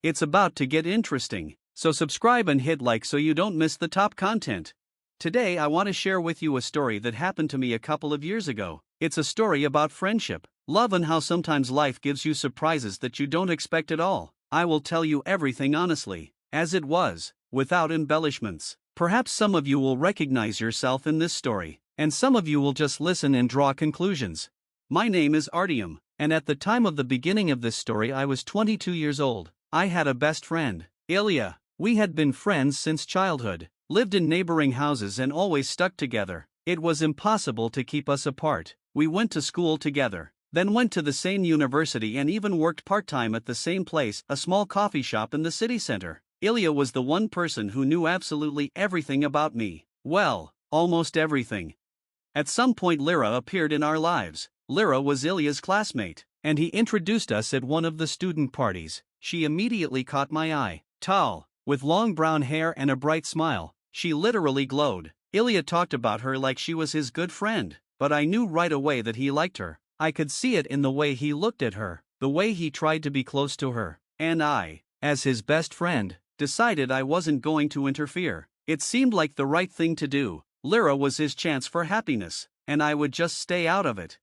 It's about to get interesting, so subscribe and hit like so you don't miss the top content. Today I want to share with you a story that happened to me a couple of years ago. It's a story about friendship, love, and how sometimes life gives you surprises that you don't expect at all. I will tell you everything honestly, as it was, without embellishments. Perhaps some of you will recognize yourself in this story, and some of you will just listen and draw conclusions. My name is Artyom, and at the time of the beginning of this story I was 22 years old. I had a best friend, Ilya. We had been friends since childhood, lived in neighboring houses and always stuck together. It was impossible to keep us apart. We went to school together, then went to the same university and even worked part-time at the same place, a small coffee shop in the city center. Ilya was the one person who knew absolutely everything about me. Well, almost everything. At some point Lyra appeared in our lives. Lyra was Ilya's classmate, and he introduced us at one of the student parties. She immediately caught my eye. Tall, with long brown hair and a bright smile, she literally glowed. Ilya talked about her like she was his good friend, but I knew right away that he liked her. I could see it in the way he looked at her, the way he tried to be close to her, and I, as his best friend, decided I wasn't going to interfere. It seemed like the right thing to do. Lyra was his chance for happiness, and I would just stay out of it.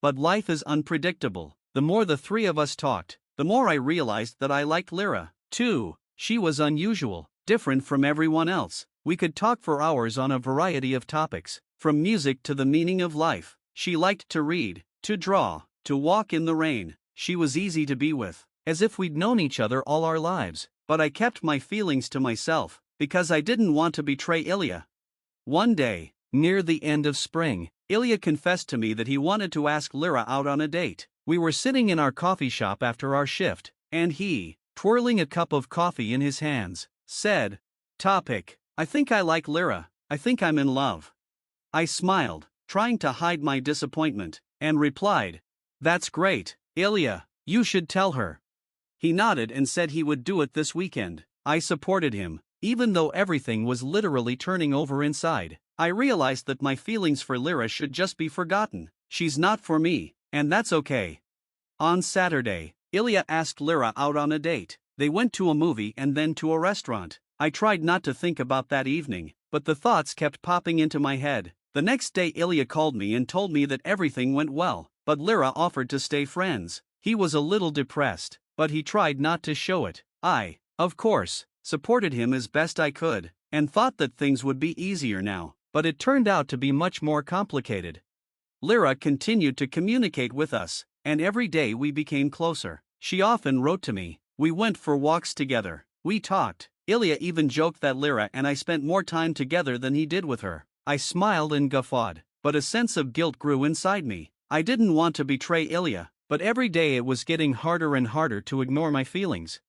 But life is unpredictable. The more the three of us talked, the more I realized that I liked Lyra, too. She was unusual, different from everyone else. We could talk for hours on a variety of topics, from music to the meaning of life. She liked to read, to draw, to walk in the rain. She was easy to be with, as if we'd known each other all our lives. But I kept my feelings to myself, because I didn't want to betray Ilya. One day, near the end of spring, Ilya confessed to me that he wanted to ask Lyra out on a date. We were sitting in our coffee shop after our shift, and he, twirling a cup of coffee in his hands, said, "Topic, I think I like Lyra. I think I'm in love." I smiled, trying to hide my disappointment, and replied, "That's great, Ilya, you should tell her." He nodded and said he would do it this weekend. I supported him, even though everything was literally turning over inside. I realized that my feelings for Lyra should just be forgotten. She's not for me, and that's okay. On Saturday, Ilya asked Lyra out on a date. They went to a movie and then to a restaurant. I tried not to think about that evening, but the thoughts kept popping into my head. The next day Ilya called me and told me that everything went well, but Lyra offered to stay friends. He was a little depressed, but he tried not to show it. I, of course, supported him as best I could, and thought that things would be easier now, but it turned out to be much more complicated. Lyra continued to communicate with us, and every day we became closer. She often wrote to me. We went for walks together. We talked. Ilya even joked that Lyra and I spent more time together than he did with her. I smiled and guffawed, but a sense of guilt grew inside me. I didn't want to betray Ilya, but every day it was getting harder and harder to ignore my feelings.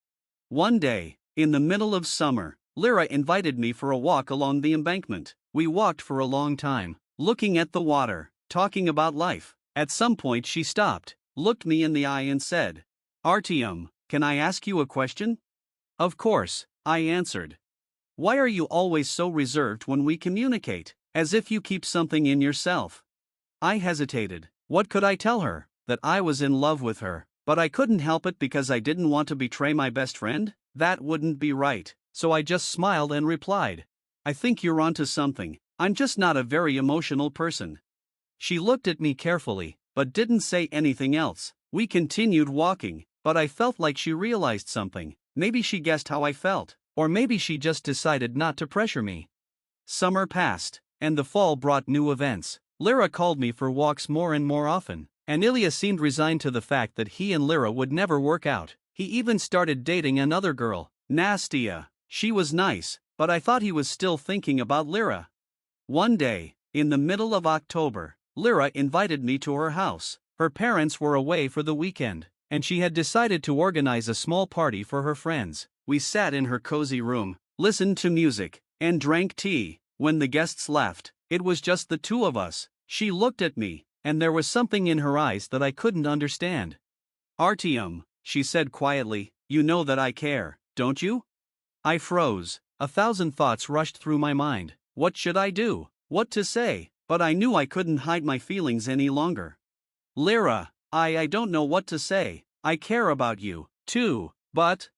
One day, in the middle of summer, Lyra invited me for a walk along the embankment. We walked for a long time, looking at the water, talking about life. At some point she stopped, looked me in the eye and said, "Artyom, can I ask you a question?" "Of course," I answered. "Why are you always so reserved when we communicate, as if you keep something in yourself?" I hesitated. What could I tell her? That I was in love with her, but I couldn't help it because I didn't want to betray my best friend? That wouldn't be right, so I just smiled and replied, "I think you're onto something. I'm just not a very emotional person." She looked at me carefully, but didn't say anything else. We continued walking, but I felt like she realized something. Maybe she guessed how I felt, or maybe she just decided not to pressure me. Summer passed, and the fall brought new events. Lyra called me for walks more and more often, and Ilya seemed resigned to the fact that he and Lyra would never work out. He even started dating another girl, Nastia. She was nice, but I thought he was still thinking about Lyra. One day, in the middle of October, Lyra invited me to her house. Her parents were away for the weekend, and she had decided to organize a small party for her friends. We sat in her cozy room, listened to music, and drank tea. When the guests left, it was just the two of us. She looked at me, and there was something in her eyes that I couldn't understand. "Artyom," she said quietly, "you know that I care, don't you?" I froze. 1,000 thoughts rushed through my mind. What should I do? What to say? But I knew I couldn't hide my feelings any longer. "Lyra, I don't know what to say. I care about you, too, but..."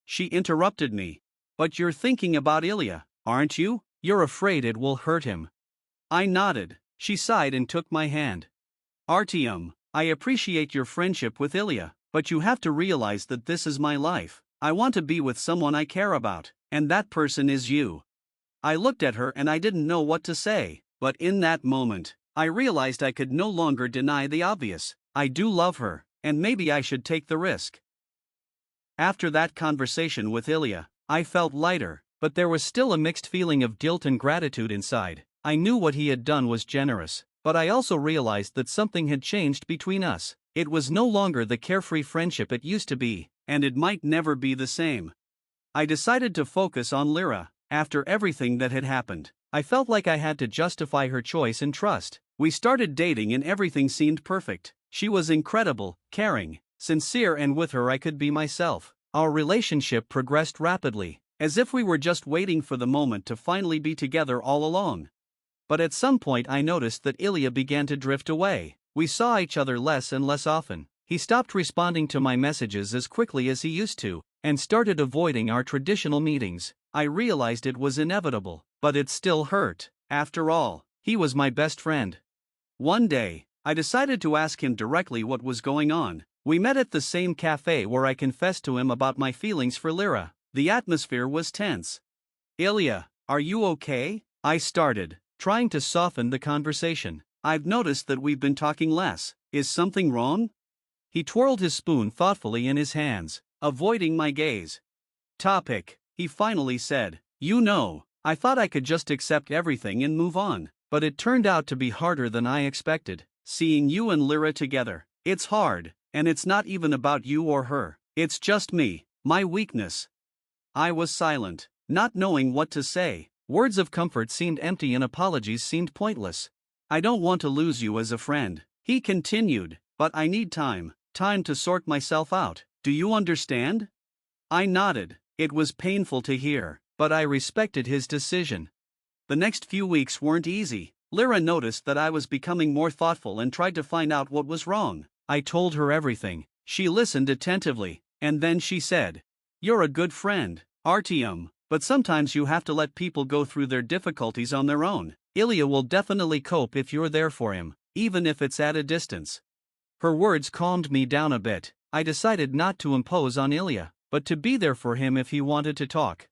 she interrupted me. But you're thinking about Ilya, aren't you? You're afraid it will hurt him. I nodded. She sighed and took my hand. Artyom, I appreciate your friendship with Ilya, but you have to realize that this is my life. I want to be with someone I care about, and that person is you. I looked at her and I didn't know what to say, but in that moment, I realized I could no longer deny the obvious. I do love her, and maybe I should take the risk. After that conversation with Ilya, I felt lighter, but there was still a mixed feeling of guilt and gratitude inside. I knew what he had done was generous, but I also realized that something had changed between us. It was no longer the carefree friendship it used to be, and it might never be the same. I decided to focus on Lyra. After everything that had happened, I felt like I had to justify her choice and trust. We started dating and everything seemed perfect. She was incredible, caring, sincere, and with her I could be myself. Our relationship progressed rapidly, as if we were just waiting for the moment to finally be together all along. But at some point I noticed that Ilya began to drift away. We saw each other less and less often. He stopped responding to my messages as quickly as he used to, and started avoiding our traditional meetings. I realized it was inevitable, but it still hurt. After all, he was my best friend. One day, I decided to ask him directly what was going on. We met at the same cafe where I confessed to him about my feelings for Lyra. The atmosphere was tense. Ilya, are you okay? I started, trying to soften the conversation. I've noticed that we've been talking less. Is something wrong? He twirled his spoon thoughtfully in his hands, avoiding my gaze. Topic, he finally said. You know, I thought I could just accept everything and move on, but it turned out to be harder than I expected. Seeing you and Lyra together, it's hard, and it's not even about you or her. It's just me, my weakness. I was silent, not knowing what to say. Words of comfort seemed empty and apologies seemed pointless. I don't want to lose you as a friend, he continued, but I need time to sort myself out. Do you understand? I nodded. It was painful to hear, but I respected his decision. The next few weeks weren't easy. Lyra noticed that I was becoming more thoughtful and tried to find out what was wrong. I told her everything. She listened attentively, and then she said, "You're a good friend, Artyom, but sometimes you have to let people go through their difficulties on their own. Ilya will definitely cope if you're there for him, even if it's at a distance." Her words calmed me down a bit. I decided not to impose on Ilya, but to be there for him if he wanted to talk.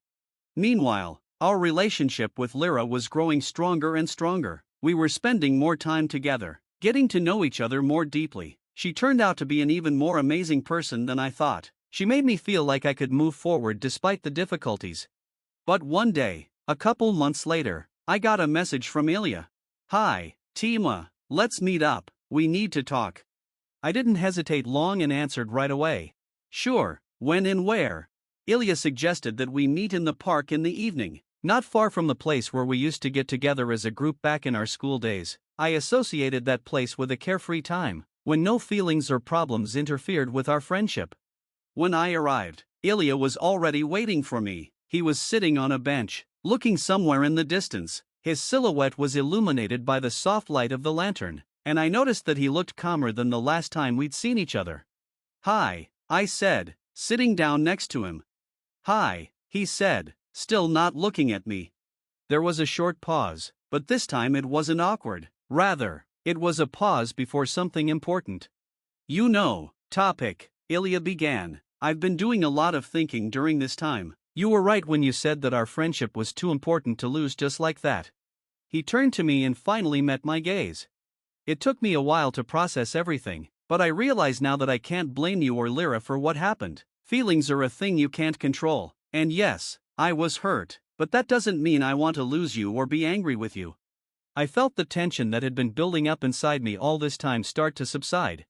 Meanwhile, our relationship with Lyra was growing stronger and stronger. We were spending more time together, getting to know each other more deeply. She turned out to be an even more amazing person than I thought. She made me feel like I could move forward despite the difficulties. But one day, a couple months later, I got a message from Ilya. "Hi, Tima, let's meet up, we need to talk." I didn't hesitate long and answered right away. "Sure, when and where?" Ilya suggested that we meet in the park in the evening, not far from the place where we used to get together as a group back in our school days. I associated that place with a carefree time, when no feelings or problems interfered with our friendship. When I arrived, Ilya was already waiting for me. He was sitting on a bench, looking somewhere in the distance. His silhouette was illuminated by the soft light of the lantern, and I noticed that he looked calmer than the last time we'd seen each other. "Hi," I said, sitting down next to him. "Hi," he said, still not looking at me. There was a short pause, but this time it wasn't awkward. Rather, it was a pause before something important. "You know, topic," Ilya began. "I've been doing a lot of thinking during this time. You were right when you said that our friendship was too important to lose just like that." He turned to me and finally met my gaze. It took me a while to process everything, but I realize now that I can't blame you or Lyra for what happened. Feelings are a thing you can't control, and yes, I was hurt, but that doesn't mean I want to lose you or be angry with you. I felt the tension that had been building up inside me all this time start to subside.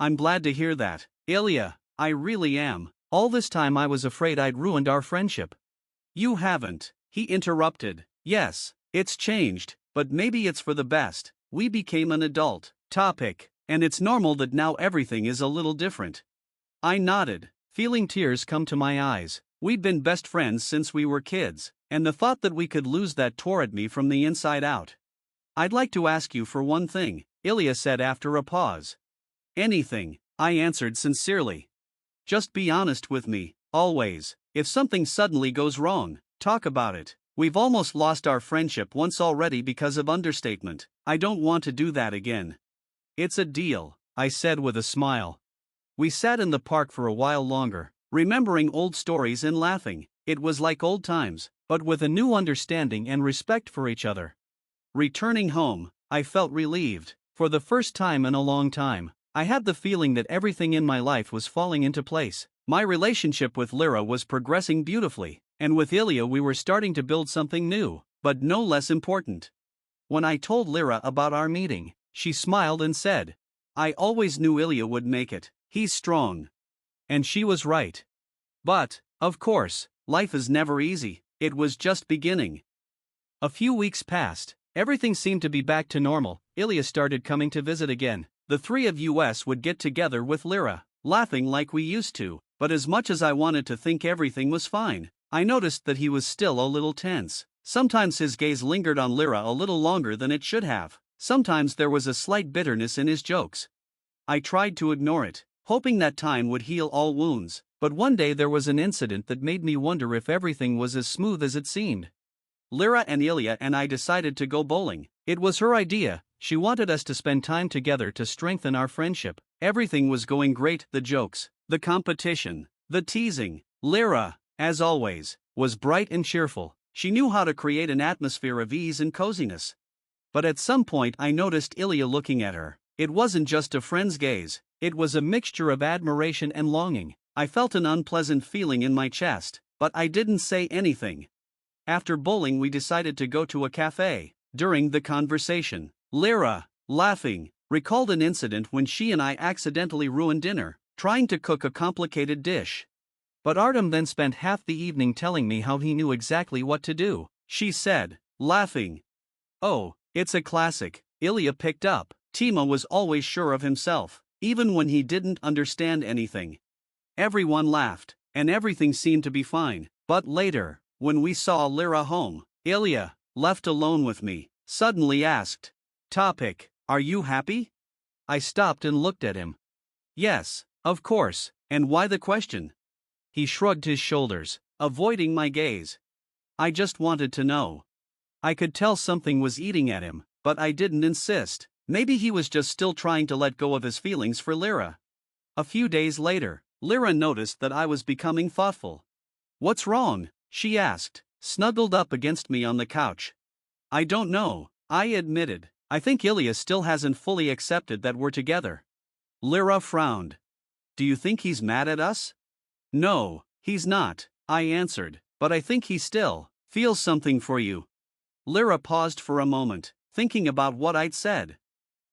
"I'm glad to hear that, Ilya, I really am. All this time I was afraid I'd ruined our friendship." "You haven't," he interrupted. "Yes, it's changed, but maybe it's for the best. We became an adult, topic, and it's normal that now everything is a little different." I nodded, feeling tears come to my eyes. We'd been best friends since we were kids, and the thought that we could lose that tore at me from the inside out. "I'd like to ask you for one thing," Ilya said after a pause. "Anything," I answered sincerely. "Just be honest with me, always." If something suddenly goes wrong, talk about it. We've almost lost our friendship once already because of understatement. I don't want to do that again. It's a deal, I said with a smile. We sat in the park for a while longer, remembering old stories and laughing. It was like old times, but with a new understanding and respect for each other. Returning home, I felt relieved. For the first time in a long time, I had the feeling that everything in my life was falling into place. My relationship with Lyra was progressing beautifully, and with Ilya we were starting to build something new, but no less important. When I told Lyra about our meeting, she smiled and said, "I always knew Ilya would make it. He's strong." And she was right. But, of course, life is never easy. It was just beginning. A few weeks passed. Everything seemed to be back to normal. Ilya started coming to visit again. The three of us would get together with Lyra, laughing like we used to, but as much as I wanted to think everything was fine, I noticed that he was still a little tense. Sometimes his gaze lingered on Lyra a little longer than it should have. Sometimes there was a slight bitterness in his jokes. I tried to ignore it, hoping that time would heal all wounds, but one day there was an incident that made me wonder if everything was as smooth as it seemed. Lyra and Ilya and I decided to go bowling. It was her idea. She wanted us to spend time together to strengthen our friendship. Everything was going great, the jokes, the competition, the teasing. Lyra, as always, was bright and cheerful. She knew how to create an atmosphere of ease and coziness. But at some point I noticed Ilya looking at her. It wasn't just a friend's gaze, it was a mixture of admiration and longing. I felt an unpleasant feeling in my chest, but I didn't say anything. After bowling we decided to go to a cafe. During the conversation, Lyra, laughing, recalled an incident when she and I accidentally ruined dinner, trying to cook a complicated dish. But Artem then spent half the evening telling me how he knew exactly what to do. She said, laughing, "Oh, it's a classic." Ilya picked up. Timo was always sure of himself, even when he didn't understand anything. Everyone laughed, and everything seemed to be fine. But later, when we saw Lyra home, Ilya, left alone with me, suddenly asked, "Topic, are you happy?" I stopped and looked at him. "Yes, of course, and why the question?" He shrugged his shoulders, avoiding my gaze. "I just wanted to know." I could tell something was eating at him, but I didn't insist. Maybe he was just still trying to let go of his feelings for Lyra. A few days later, Lyra noticed that I was becoming thoughtful. "What's wrong?" she asked, snuggled up against me on the couch. "I don't know," I admitted. "I think Ilya still hasn't fully accepted that we're together." Lyra frowned. "Do you think he's mad at us?" "No, he's not," I answered, "but I think he still feels something for you." Lyra paused for a moment, thinking about what I'd said.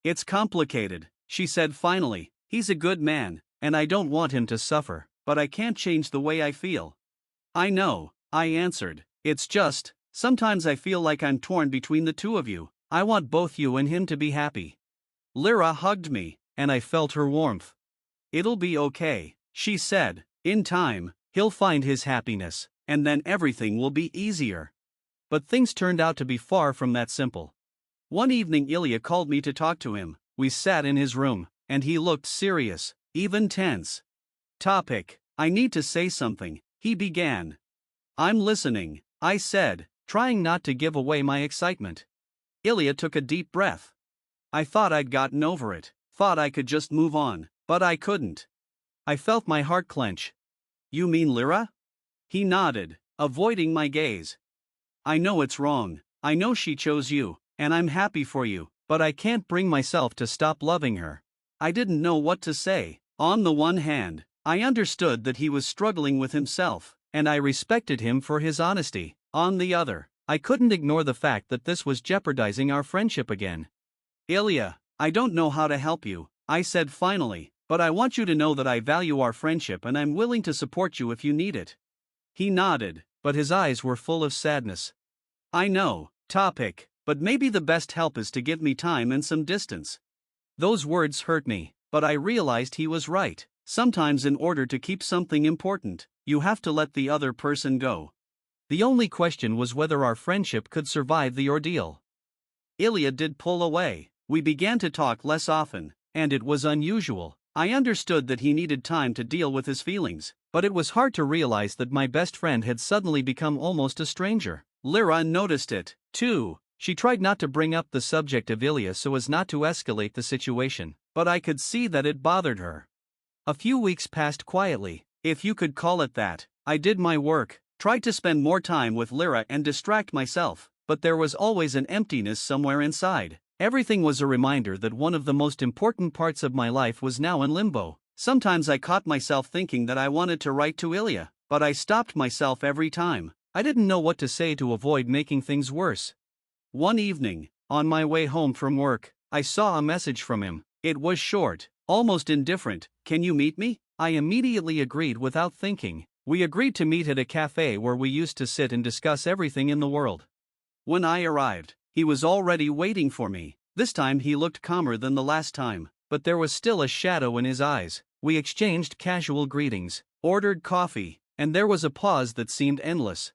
"It's complicated," she said finally. "He's a good man, and I don't want him to suffer, but I can't change the way I feel." "I know," I answered. "It's just, sometimes I feel like I'm torn between the two of you. I want both you and him to be happy." Lyra hugged me, and I felt her warmth. "It'll be okay," she said. "In time, he'll find his happiness, and then everything will be easier." But things turned out to be far from that simple. One evening Ilya called me to talk to him. We sat in his room, and he looked serious, even tense. "Topic, I need to say something," he began. "I'm listening," I said, trying not to give away my excitement. Ilya took a deep breath. "I thought I'd gotten over it, thought I could just move on, but I couldn't." I felt my heart clench. "You mean Lyra?" He nodded, avoiding my gaze. "I know it's wrong, I know she chose you, and I'm happy for you, but I can't bring myself to stop loving her." I didn't know what to say. On the one hand, I understood that he was struggling with himself, and I respected him for his honesty. On the other, I couldn't ignore the fact that this was jeopardizing our friendship again. "Ilya, I don't know how to help you," I said finally, "but I want you to know that I value our friendship and I'm willing to support you if you need it." He nodded, but his eyes were full of sadness. "I know, Topic, but maybe the best help is to give me time and some distance." Those words hurt me, but I realized he was right. Sometimes in order to keep something important, you have to let the other person go. The only question was whether our friendship could survive the ordeal. Ilya did pull away. We began to talk less often, and it was unusual. I understood that he needed time to deal with his feelings, but it was hard to realize that my best friend had suddenly become almost a stranger. Lyra noticed it, too. She tried not to bring up the subject of Ilya so as not to escalate the situation, but I could see that it bothered her. A few weeks passed quietly, if you could call it that. I did my work, tried to spend more time with Lyra and distract myself, but there was always an emptiness somewhere inside. Everything was a reminder that one of the most important parts of my life was now in limbo. Sometimes I caught myself thinking that I wanted to write to Ilya, but I stopped myself every time. I didn't know what to say to avoid making things worse. One evening, on my way home from work, I saw a message from him. It was short, almost indifferent. "Can you meet me?" I immediately agreed without thinking. We agreed to meet at a cafe where we used to sit and discuss everything in the world. When I arrived, he was already waiting for me. This time he looked calmer than the last time, but there was still a shadow in his eyes. We exchanged casual greetings, ordered coffee, and there was a pause that seemed endless.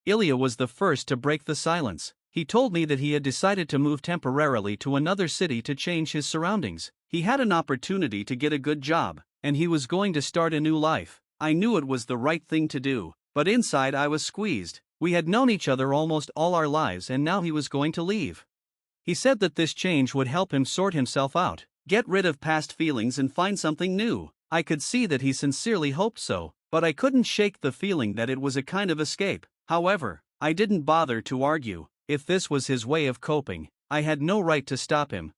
Ilya was the first to break the silence. He told me that he had decided to move temporarily to another city to change his surroundings. He had an opportunity to get a good job, and he was going to start a new life. I knew it was the right thing to do, but inside I was squeezed. We had known each other almost all our lives and now he was going to leave. He said that this change would help him sort himself out, get rid of past feelings and find something new. I could see that he sincerely hoped so, but I couldn't shake the feeling that it was a kind of escape. However, I didn't bother to argue. If this was his way of coping, I had no right to stop him.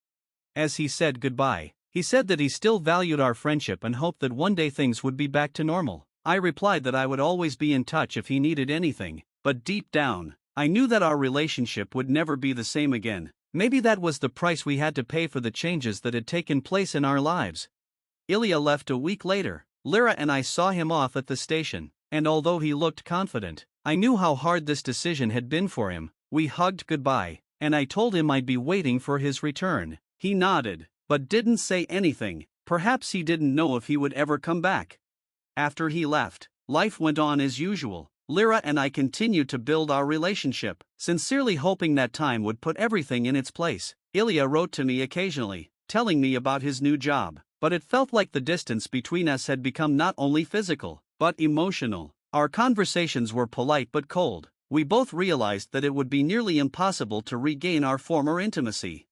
As he said goodbye, he said that he still valued our friendship and hoped that one day things would be back to normal. I replied that I would always be in touch if he needed anything, but deep down, I knew that our relationship would never be the same again. Maybe that was the price we had to pay for the changes that had taken place in our lives. Ilya left a week later. Lyra and I saw him off at the station, and although he looked confident, I knew how hard this decision had been for him. We hugged goodbye, and I told him I'd be waiting for his return. He nodded, but didn't say anything. Perhaps he didn't know if he would ever come back. After he left, life went on as usual. Lyra and I continued to build our relationship, sincerely hoping that time would put everything in its place. Ilya wrote to me occasionally, telling me about his new job, but it felt like the distance between us had become not only physical, but emotional. Our conversations were polite but cold. We both realized that it would be nearly impossible to regain our former intimacy.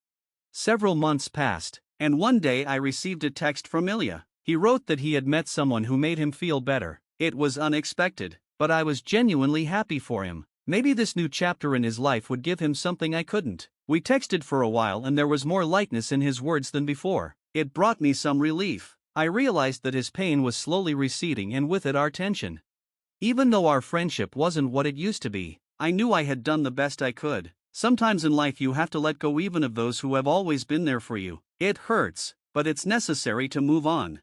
Several months passed, and one day I received a text from Ilya. He wrote that he had met someone who made him feel better. It was unexpected, but I was genuinely happy for him. Maybe this new chapter in his life would give him something I couldn't. We texted for a while and there was more lightness in his words than before. It brought me some relief. I realized that his pain was slowly receding and with it our tension. Even though our friendship wasn't what it used to be, I knew I had done the best I could. Sometimes in life you have to let go even of those who have always been there for you. It hurts, but it's necessary to move on.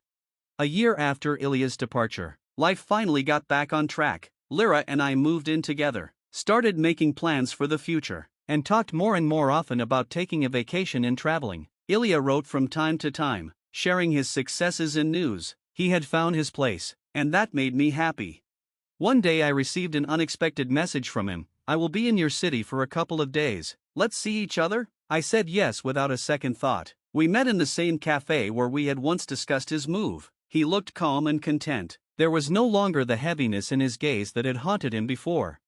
A year after Ilya's departure, life finally got back on track. Lyra and I moved in together, started making plans for the future, and talked more and more often about taking a vacation and traveling. Ilya wrote from time to time, sharing his successes and news. He had found his place, and that made me happy. One day I received an unexpected message from him. "I will be in your city for a couple of days. Let's see each other?" I said yes without a second thought. We met in the same cafe where we had once discussed his move. He looked calm and content. There was no longer the heaviness in his gaze that had haunted him before.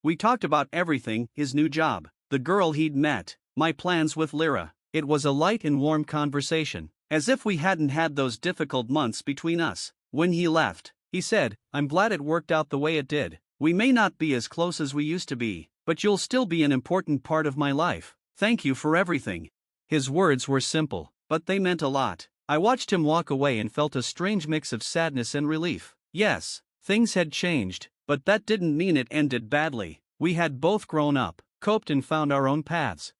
We talked about everything: his new job, the girl he'd met, my plans with Lyra. It was a light and warm conversation, as if we hadn't had those difficult months between us. When he left, he said, "I'm glad it worked out the way it did. We may not be as close as we used to be, but you'll still be an important part of my life. Thank you for everything." His words were simple, but they meant a lot. I watched him walk away and felt a strange mix of sadness and relief. Yes, things had changed, but that didn't mean it ended badly. We had both grown up, coped and found our own paths.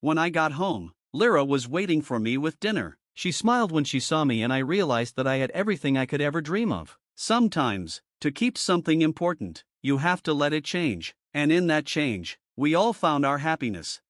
When I got home, Lyra was waiting for me with dinner. She smiled when she saw me and I realized that I had everything I could ever dream of. Sometimes, to keep something important, you have to let it change, and in that change, we all found our happiness.